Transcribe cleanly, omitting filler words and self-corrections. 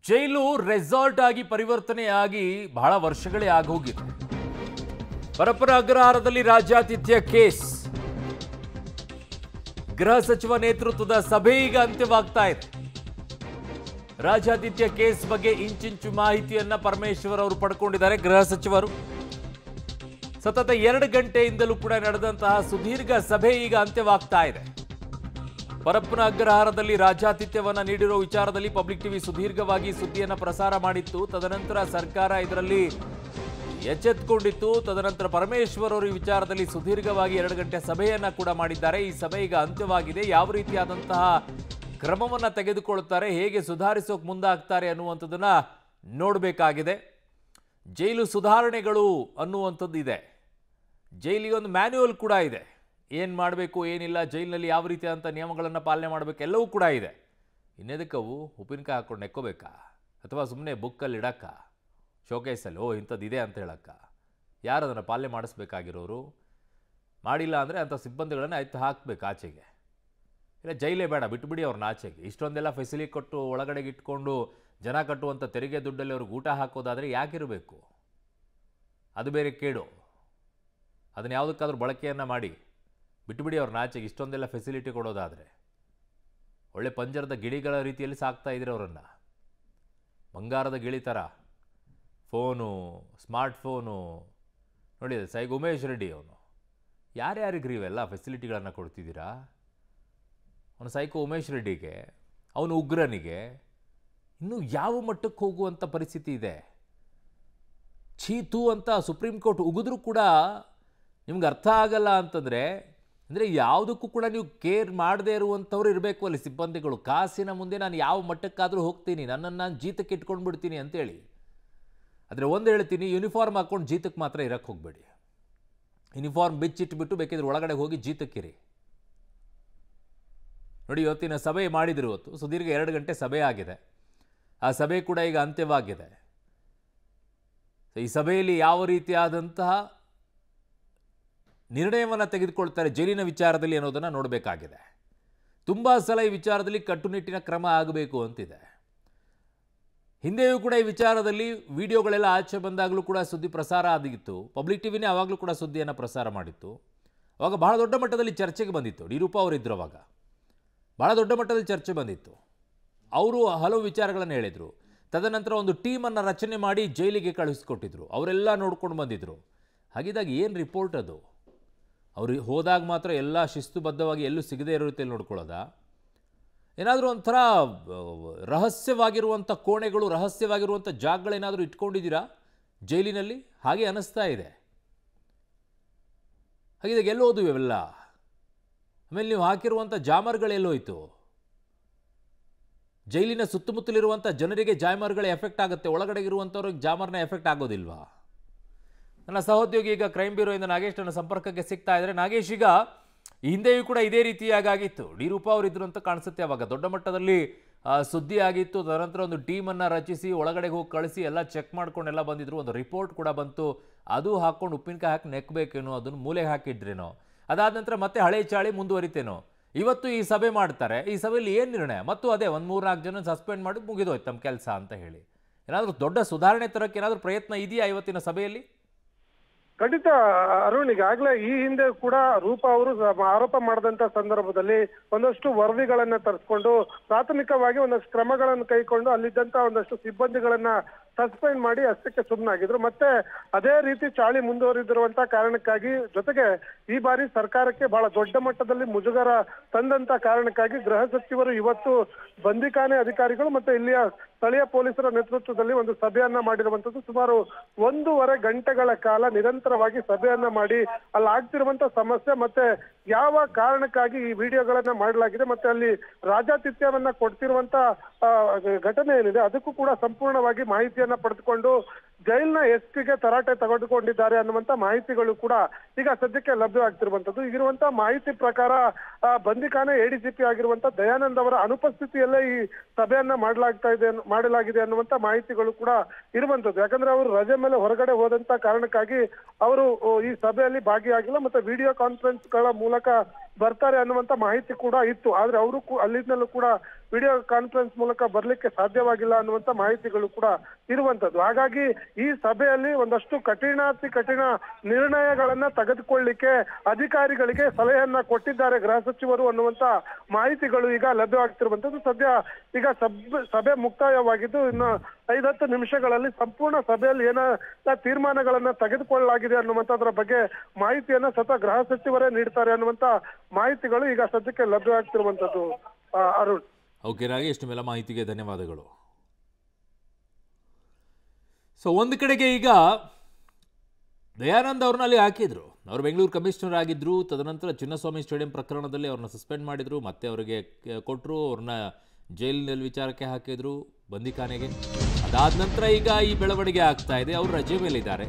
ಜೈಲು resort ಆಗಿ ಪರಿವರ್ತನೆಯಾಗಿ ಬಹಳ ವರ್ಷಗಳೇ ಆಗೋಗಿದೆ. ಪರಪ್ಪನ ಅಗ್ರಹಾರದಲ್ಲಿ ರಾಜ್ಯಾತಿಥ್ಯ ಕೇಸ್, ಗೃಹ ಸಚಿವ ನೇತೃತ್ವದ ಸಭೆ ಈಗ ಅಂತ್ಯವಾಗ್ತಾ ಇದೆ. ರಾಜ್ಯಾತಿಥ್ಯ ಕೇಸ್ ಬಗ್ಗೆ ಇಂಚಿಂಚು ಮಾಹಿತಿಯನ್ನ ಪರಮೇಶ್ವರ್ ಅವರು ಪಡ್ಕೊಂಡಿದ್ದಾರೆ. ಗೃಹ ಸಚಿವರು ಸತತ 2 ಗಂಟೆಯಿಂದಲೂ ಕೂಡ ನಡೆದಂತಹ ಸುದೀರ್ಘ ಸಭೆ ಈಗ ಅಂತ್ಯವಾಗ್ತಾ ಇದೆ. ಪರಪ್ಪನ ಅಗ್ರಹಾರದಲ್ಲಿ ರಾಜ್ಯಾತಿಥ್ಯವನ್ನ ನೀಡಿರೋ ವಿಚಾರದಲ್ಲಿ ಪಬ್ಲಿಕ್ ಟಿವಿ ಸುದೀರ್ಘವಾಗಿ ಸುದ್ದಿಯನ್ನ ಪ್ರಸಾರ ಮಾಡಿತ್ತು. ತದನಂತರ ಸರ್ಕಾರ ಇದರಲ್ಲಿ ಎಚ್ಚೆತ್ತುಕೊಂಡಿತ್ತು. ತದನಂತರ ಪರಮೇಶ್ವರ್ ಅವರು ಈ ವಿಚಾರದಲ್ಲಿ ಸುದೀರ್ಘವಾಗಿ 2 ಗಂಟೆ ಸಭೆಯನ್ನ ಕೂಡ ಮಾಡಿದ್ದಾರೆ. ಈ ಸಭೆ ಈಗ ಅಂತ್ಯವಾಗಿದೆ. ಯಾವ ರೀತಿಯಾದಂತಹ ಕ್ರಮವನ್ನ ತೆಗೆದುಕೊಳ್ಳುತ್ತಾರೆ, ಹೇಗೆ ಸುಧಾರಿಸೋಕೆ ಮುಂದಾಗ್ತಾರೆ ಅನ್ನುವಂಥದ್ದನ್ನ ನೋಡಬೇಕಾಗಿದೆ. ಜೈಲು ಸುಧಾರಣೆಗಳು ಅನ್ನುವಂಥದ್ದು ಇದೆ. ಜೈಲಿಗೆ ಒಂದು ಮ್ಯಾನ್ಯುವಲ್ ಕೂಡ ಇದೆ. ಏನು ಮಾಡಬೇಕು, ಏನಿಲ್ಲ, ಜೈಲಿನಲ್ಲಿ ಯಾವ ರೀತಿಯಾದಂಥ ನಿಯಮಗಳನ್ನು ಪಾಲನೆ ಮಾಡಬೇಕು ಎಲ್ಲವೂ ಕೂಡ ಇದೆ. ಇನ್ನೆದಕ್ಕವು ಉಪ್ಪಿನಕಾಯಿ ಹಾಕ್ಕೊಂಡು ನೆಕ್ಕೋಬೇಕಾ, ಅಥವಾ ಸುಮ್ಮನೆ ಬುಕ್ಕಲ್ಲಿ ಇಡಕ್ಕ, ಶೋಕೇಸಲ್ಲಿ ಇಂಥದ್ದಿದೆ ಅಂತ ಹೇಳಕ್ಕ? ಯಾರು ಅದನ್ನು ಪಾಲನೆ ಮಾಡಿಸ್ಬೇಕಾಗಿರೋರು? ಮಾಡಿಲ್ಲ ಅಂದರೆ ಅಂಥ ಸಿಬ್ಬಂದಿಗಳನ್ನು ಆಯ್ತು ಹಾಕಬೇಕು ಆಚೆಗೆ. ಇಲ್ಲ, ಜೈಲೇ ಬೇಡ, ಬಿಟ್ಬಿಡಿ ಅವ್ರನ್ನ ಆಚೆಗೆ. ಇಷ್ಟೊಂದೆಲ್ಲ ಫೆಸಿಲಿಟಿ ಕೊಟ್ಟು ಒಳಗಡೆಗೆ ಇಟ್ಕೊಂಡು ಜನ ಕಟ್ಟುವಂಥ ತೆರಿಗೆ ದುಡ್ಡಲ್ಲಿ ಅವ್ರಿಗೆ ಊಟ ಹಾಕೋದಾದರೆ ಯಾಕಿರಬೇಕು? ಅದು ಬೇರೆ ಕೇಡು. ಅದನ್ನು ಯಾವುದಕ್ಕಾದ್ರೂ ಬಳಕೆಯನ್ನು ಮಾಡಿ ಬಿಟ್ಟುಬಿಡಿ ಅವ್ರನ್ನ ಆಚೆಗೆ. ಇಷ್ಟೊಂದೆಲ್ಲ ಫೆಸಿಲಿಟಿ ಕೊಡೋದಾದರೆ ಒಳ್ಳೆ ಪಂಜರದ ಗಿಳಿಗಳ ರೀತಿಯಲ್ಲಿ ಸಾಕ್ತಾ ಇದ್ರೆ ಅವರನ್ನು. ಬಂಗಾರದ ಗಿಳಿ ಥರ ಫೋನು, ಸ್ಮಾರ್ಟ್ಫೋನು ನೋಡಿ. ಸೈಗ್ ಉಮೇಶ್ ರೆಡ್ಡಿ ಅವನು ಯಾರ್ಯಾರಿಗ್ರಿ ಇವೆಲ್ಲ ಫೆಸಿಲಿಟಿಗಳನ್ನು ಕೊಡ್ತಿದ್ದೀರಾ? ಅವನು ಸೈಕೋ ಉಮೇಶ್ ರೆಡ್ಡಿಗೆ, ಅವನು ಉಗ್ರನಿಗೆ ಇನ್ನೂ ಯಾವ ಮಟ್ಟಕ್ಕೆ ಹೋಗುವಂಥ ಪರಿಸ್ಥಿತಿ ಇದೆ? ಚೀತು ಅಂತ ಸುಪ್ರೀಂ ಕೋರ್ಟ್ ಉಗಿದ್ರೂ ಕೂಡ ನಿಮ್ಗೆ ಅರ್ಥ ಆಗಲ್ಲ ಅಂತಂದರೆ, ಅಂದರೆ ಯಾವುದಕ್ಕೂ ಕೂಡ ನೀವು ಕೇರ್ ಮಾಡದೇ ಇರುವಂಥವ್ರು ಇರಬೇಕು ಅಲ್ಲಿ ಸಿಬ್ಬಂದಿಗಳು. ಕಾಸಿನ ಮುಂದೆ ನಾನು ಯಾವ ಮಟ್ಟಕ್ಕಾದರೂ ಹೋಗ್ತೀನಿ, ನನ್ನನ್ನು ನಾನು ಜೀತಕ್ಕೆ ಇಟ್ಕೊಂಡು ಬಿಡ್ತೀನಿ ಅಂತೇಳಿ. ಆದರೆ ಒಂದು ಹೇಳ್ತೀನಿ, ಯೂನಿಫಾರ್ಮ್ ಹಾಕ್ಕೊಂಡು ಜೀತಕ್ಕೆ ಮಾತ್ರ ಇರೋಕ್ಕೆ ಹೋಗಬೇಡಿ. ಯೂನಿಫಾರ್ಮ್ ಬಿಚ್ಚಿಟ್ಬಿಟ್ಟು ಬೇಕಿದ್ರೆ ಒಳಗಡೆ ಹೋಗಿ ಜೀತಕ್ಕಿರಿ. ನೋಡಿ, ಇವತ್ತಿನ ಸಭೆ ಮಾಡಿದ್ರು. ಇವತ್ತು ಸುದೀರ್ಘ 2 ಗಂಟೆ ಸಭೆ ಆಗಿದೆ. ಆ ಸಭೆ ಕೂಡ ಈಗ ಅಂತ್ಯವಾಗಿದೆ. ಈ ಸಭೆಯಲ್ಲಿ ಯಾವ ರೀತಿಯಾದಂತಹ ನಿರ್ಣಯವನ್ನು ತೆಗೆದುಕೊಳ್ತಾರೆ ಜೈಲಿನ ವಿಚಾರದಲ್ಲಿ ಅನ್ನೋದನ್ನು ನೋಡಬೇಕಾಗಿದೆ. ತುಂಬ ಸಲ ಈ ವಿಚಾರದಲ್ಲಿ ಕಟ್ಟುನಿಟ್ಟಿನ ಕ್ರಮ ಆಗಬೇಕು ಅಂತಿದೆ. ಹಿಂದೆಯೂ ಕೂಡ ಈ ವಿಚಾರದಲ್ಲಿ ವಿಡಿಯೋಗಳೆಲ್ಲ ಆಚೆ ಬಂದಾಗಲೂ ಕೂಡ ಸುದ್ದಿ ಪ್ರಸಾರ ಆಗಿತ್ತು. ಪಬ್ಲಿಕ್ ಟಿವಿನೇ ಆವಾಗಲೂ ಕೂಡ ಸುದ್ದಿಯನ್ನು ಪ್ರಸಾರ ಮಾಡಿತ್ತು. ಅವಾಗ ಬಹಳ ದೊಡ್ಡ ಮಟ್ಟದಲ್ಲಿ ಚರ್ಚೆಗೆ ಬಂದಿತ್ತು. ಯಡಿಯೂರಪ್ಪ ಅವರಿದ್ದರು ಅವಾಗ. ಭಾಳ ದೊಡ್ಡ ಮಟ್ಟದಲ್ಲಿ ಚರ್ಚೆ ಬಂದಿತ್ತು. ಅವರು ಹಲವು ವಿಚಾರಗಳನ್ನು ಹೇಳಿದರು. ತದನಂತರ ಒಂದು ಟೀಮನ್ನು ರಚನೆ ಮಾಡಿ ಜೈಲಿಗೆ ಕಳಿಸ್ಕೊಟ್ಟಿದ್ರು. ಅವರೆಲ್ಲ ನೋಡ್ಕೊಂಡು ಬಂದಿದ್ದರು. ಹಾಗಿದ್ದಾಗ ಏನು ರಿಪೋರ್ಟ್ ಅದು? ಅವರು ಹೋದಾಗ ಮಾತ್ರ ಎಲ್ಲ ಶಿಸ್ತುಬದ್ಧವಾಗಿ ಎಲ್ಲೂ ಸಿಗದೇ ಇರೋ ರೀತಿಯಲ್ಲಿ ನೋಡ್ಕೊಳ್ಳೋದಾ? ಏನಾದರೂ ಒಂಥರ ರಹಸ್ಯವಾಗಿರುವಂಥ ಕೋಣೆಗಳು, ರಹಸ್ಯವಾಗಿರುವಂಥ ಜಾಗಗಳೇನಾದರೂ ಇಟ್ಕೊಂಡಿದ್ದೀರಾ ಜೈಲಿನಲ್ಲಿ? ಹಾಗೆ ಅನ್ನಿಸ್ತಾ ಇದೆ. ಹಾಗಿದಾಗ ಎಲ್ಲೋದು ಇವೆಲ್ಲ? ಆಮೇಲೆ ನೀವು ಹಾಕಿರುವಂಥ ಜಾಮರ್ಗಳೆಲ್ಲೋಯ್ತು? ಜೈಲಿನ ಸುತ್ತಮುತ್ತಲಿರುವಂಥ ಜನರಿಗೆ ಜಾಮರ್ಗಳ ಎಫೆಕ್ಟ್ ಆಗುತ್ತೆ, ಒಳಗಡೆ ಇರುವಂಥವ್ರಿಗೆ ಜಾಮರ್ನ ಎಫೆಕ್ಟ್ ಆಗೋದಿಲ್ವಾ? ನನ್ನ ಸಹೋದ್ಯೋಗಿ ಈಗ ಕ್ರೈಮ್ ಬ್ಯೂರೋಯಿಂದ ನಾಗೇಶ್ ನನ್ನ ಸಂಪರ್ಕಕ್ಕೆ ಸಿಗ್ತಾ ಇದ್ದಾರೆ. ನಾಗೇಶ್, ಈಗ ಹಿಂದೆಯೂ ಕೂಡ ಇದೇ ರೀತಿಯಾಗಿತ್ತು. ಯಡಿಯೂರಪ್ಪ ಅವರಿದ್ರು ಅಂತ ಕಾಣಿಸುತ್ತೆ. ಅವಾಗ ದೊಡ್ಡ ಮಟ್ಟದಲ್ಲಿ ಸುದ್ದಿ ಆಗಿತ್ತು. ತದನಂತರ ಒಂದು ಟೀಮನ್ನು ರಚಿಸಿ ಒಳಗಡೆಗೆ ಹೋಗಿ ಕಳಿಸಿ ಎಲ್ಲ ಚೆಕ್ ಮಾಡ್ಕೊಂಡೆಲ್ಲ ಬಂದಿದ್ರು. ಒಂದು ರಿಪೋರ್ಟ್ ಕೂಡ ಬಂತು. ಅದು ಹಾಕ್ಕೊಂಡು ಉಪ್ಪಿನಕಾಯಿ ಹಾಕಿ ನೆಕ್ಕಬೇಕೇನೋ, ಅದನ್ನು ಮೂಲೆಗೆ ಹಾಕಿದ್ರೇನೋ. ಅದಾದ ನಂತರ ಮತ್ತೆ ಹಳೆ ಚಾಳಿ ಮುಂದುವರಿತೇನೋ. ಇವತ್ತು ಈ ಸಭೆ ಮಾಡ್ತಾರೆ. ಈ ಸಭೆಯಲ್ಲಿ ಏನು ನಿರ್ಣಯ? ಮತ್ತು ಅದೇ 1-3-4 ಜನ ಸಸ್ಪೆಂಡ್ ಮಾಡಿ ಮುಗಿದೋಯ್ತು ತಮ್ಮ ಕೆಲಸ ಅಂತ ಹೇಳಿ. ಏನಾದರೂ ದೊಡ್ಡ ಸುಧಾರಣೆ ತರಕ್ಕೆ ಏನಾದರೂ ಪ್ರಯತ್ನ ಇದೆಯಾ ಇವತ್ತಿನ ಸಭೆಯಲ್ಲಿ? ಖಂಡಿತ ಅರುಣ್, ಈಗಾಗಲೇ ಈ ಹಿಂದೆ ಕೂಡ ರೂಪಾ ಅವರು ಆರೋಪ ಮಾಡಿದಂತ ಸಂದರ್ಭದಲ್ಲಿ ಒಂದಷ್ಟು ವರದಿಗಳನ್ನ ತರಿಸ್ಕೊಂಡು ಪ್ರಾಥಮಿಕವಾಗಿ ಒಂದಷ್ಟು ಕ್ರಮಗಳನ್ನು ಕೈಕೊಂಡು ಅಲ್ಲಿದ್ದಂತ ಒಂದಷ್ಟು ಸಿಬ್ಬಂದಿಗಳನ್ನ ಸಸ್ಪೆಂಡ್ ಮಾಡಿ ಅಷ್ಟಕ್ಕೆ ಸುಮ್ಮನಾಗಿದ್ರು. ಮತ್ತೆ ಅದೇ ರೀತಿ ಚಾಳಿ ಮುಂದುವರಿದಿರುವಂತ ಕಾರಣಕ್ಕಾಗಿ, ಜೊತೆಗೆ ಈ ಬಾರಿ ಸರ್ಕಾರಕ್ಕೆ ಬಹಳ ದೊಡ್ಡ ಮಟ್ಟದಲ್ಲಿ ಮುಜುಗರ ತಂದಂತ ಕಾರಣಕ್ಕಾಗಿ ಗೃಹ ಸಚಿವರು ಇವತ್ತು ಬಂದಿಖಾನೆ ಅಧಿಕಾರಿಗಳು ಮತ್ತೆ ಇಲ್ಲಿಯ ಸ್ಥಳೀಯ ಪೊಲೀಸರ ನೇತೃತ್ವದಲ್ಲಿ ಒಂದು ಸಭೆಯನ್ನ ಮಾಡಿರುವಂತದ್ದು. ಸುಮಾರು 1.5 ಗಂಟೆಗಳ ಕಾಲ ನಿರಂತರವಾಗಿ ಸಭೆಯನ್ನ ಮಾಡಿ ಅಲ್ಲಿ ಆಗ್ತಿರುವಂತ ಸಮಸ್ಯೆ ಮತ್ತೆ ಯಾವ ಕಾರಣಕ್ಕಾಗಿ ಈ ವಿಡಿಯೋಗಳನ್ನ ಮಾಡಲಾಗಿದೆ, ಮತ್ತೆ ಅಲ್ಲಿ ರಾಜ್ಯಾತಿಥ್ಯವನ್ನ ಕೊಡ್ತಿರುವಂತ ಘಟನೆ ಏನಿದೆ ಅದಕ್ಕೂ ಕೂಡ ಸಂಪೂರ್ಣವಾಗಿ ಮಾಹಿತಿಯನ್ನ ಪಡೆದುಕೊಂಡು ಜೈಲಿನ ಎಸ್ಪಿಗೆ ತರಾಟೆ ತೆಗೆದುಕೊಂಡಿದ್ದಾರೆ ಅನ್ನುವಂತ ಮಾಹಿತಿಗಳು ಕೂಡ ಈಗ ಸದ್ಯಕ್ಕೆ ಲಭ್ಯವಾಗ್ತಿರುವಂತದ್ದು. ಈಗಿರುವಂತ ಮಾಹಿತಿ ಪ್ರಕಾರ ಬಂದಿಖಾನೆ ಎಡಿಜಿಪಿ ಆಗಿರುವಂತ ದಯಾನಂದ್ ಅವರ ಅನುಪಸ್ಥಿತಿಯಲ್ಲೇ ಈ ಸಭೆಯನ್ನ ಮಾಡಲಾಗಿದೆ ಅನ್ನುವಂತ ಮಾಹಿತಿಗಳು ಕೂಡ ಇರುವಂತದ್ದು. ಯಾಕಂದ್ರೆ ಅವರು ರಜೆ ಮೇಲೆ ಹೊರಗಡೆ ಹೋದಂತ ಕಾರಣಕ್ಕಾಗಿ ಅವರು ಈ ಸಭೆಯಲ್ಲಿ ಭಾಗಿಯಾಗಿಲ್ಲ. ಮತ್ತೆ ವಿಡಿಯೋ ಕಾನ್ಫರೆನ್ಸ್ ಗಳ ಮೂಲಕ ಬರ್ತಾರೆ ಅನ್ನುವಂತ ಮಾಹಿತಿ ಕೂಡ ಇತ್ತು. ಆದ್ರೆ ಅವರು ಅಲ್ಲಿಂದಲೂ ಕೂಡ ವಿಡಿಯೋ ಕಾನ್ಫರೆನ್ಸ್ ಮೂಲಕ ಬರ್ಲಿಕ್ಕೆ ಸಾಧ್ಯವಾಗಿಲ್ಲ ಅನ್ನುವಂತ ಮಾಹಿತಿಗಳು ಕೂಡ ಇರುವಂತದ್ದು. ಹಾಗಾಗಿ ಈ ಸಭೆಯಲ್ಲಿ ಒಂದಷ್ಟು ಕಠಿಣಾತಿ ಕಠಿಣ ನಿರ್ಣಯಗಳನ್ನ ತೆಗೆದುಕೊಳ್ಳಿಕ್ಕೆ ಅಧಿಕಾರಿಗಳಿಗೆ ಸಲಹೆಯನ್ನ ಕೊಟ್ಟಿದ್ದಾರೆ ಗೃಹ ಸಚಿವರು ಅನ್ನುವಂತ ಮಾಹಿತಿಗಳು ಈಗ ಲಭ್ಯವಾಗ್ತಿರುವಂತದ್ದು. ಸದ್ಯ ಈಗ ಸಭೆ ಮುಕ್ತಾಯವಾಗಿದ್ದು ಇನ್ನು 5-10 ನಿಮಿಷಗಳಲ್ಲಿ ಸಂಪೂರ್ಣ ಸಭೆಯಲ್ಲಿ ಏನೆಲ್ಲ ತೀರ್ಮಾನಗಳನ್ನ ತೆಗೆದುಕೊಳ್ಳಲಾಗಿದೆ ಅನ್ನುವಂಥದ್ರ ಬಗ್ಗೆ ಮಾಹಿತಿಯನ್ನ ಸ್ವತಃ ಗೃಹ ಸಚಿವರೇ ನೀಡ್ತಾರೆ ಅನ್ನುವಂತ ಮಾಹಿತಿಗಳು ಈಗ ಸದ್ಯಕ್ಕೆ ಲಭ್ಯವಾಗ್ತಿರುವಂತದ್ದು. ಅರುಣ್. ಓಕೆ ರಾಗಿ, ಇಷ್ಟು ಮೇಲೆ ಮಾಹಿತಿಗೆ ಧನ್ಯವಾದಗಳು. ಸೊ ಒಂದು ಕಡೆಗೆ ಈಗ ದಯಾನಂದ್ ಅವ್ರನ್ನ ಅಲ್ಲಿ ಹಾಕಿದ್ರು. ಅವರು ಬೆಂಗಳೂರು ಕಮಿಷನರ್ ಆಗಿದ್ರು. ತದನಂತರ ಚಿನ್ನಸ್ವಾಮಿ ಸ್ಟೇಡಿಯಂ ಪ್ರಕರಣದಲ್ಲಿ ಅವ್ರನ್ನ ಸಸ್ಪೆಂಡ್ ಮಾಡಿದ್ರು, ಮತ್ತೆ ಅವರಿಗೆ ಕೊಟ್ಟರು, ಅವ್ರನ್ನ ಜೈಲಿನಲ್ಲಿ ವಿಚಾರಕ್ಕೆ ಹಾಕಿದ್ರು ಬಂದಿಖಾನೆಗೆ. ಅದಾದ ನಂತರ ಈಗ ಈ ಬೆಳವಣಿಗೆ ಆಗ್ತಾ ಇದೆ. ಅವರು ರಜೆ ಮೇಲಿದ್ದಾರೆ.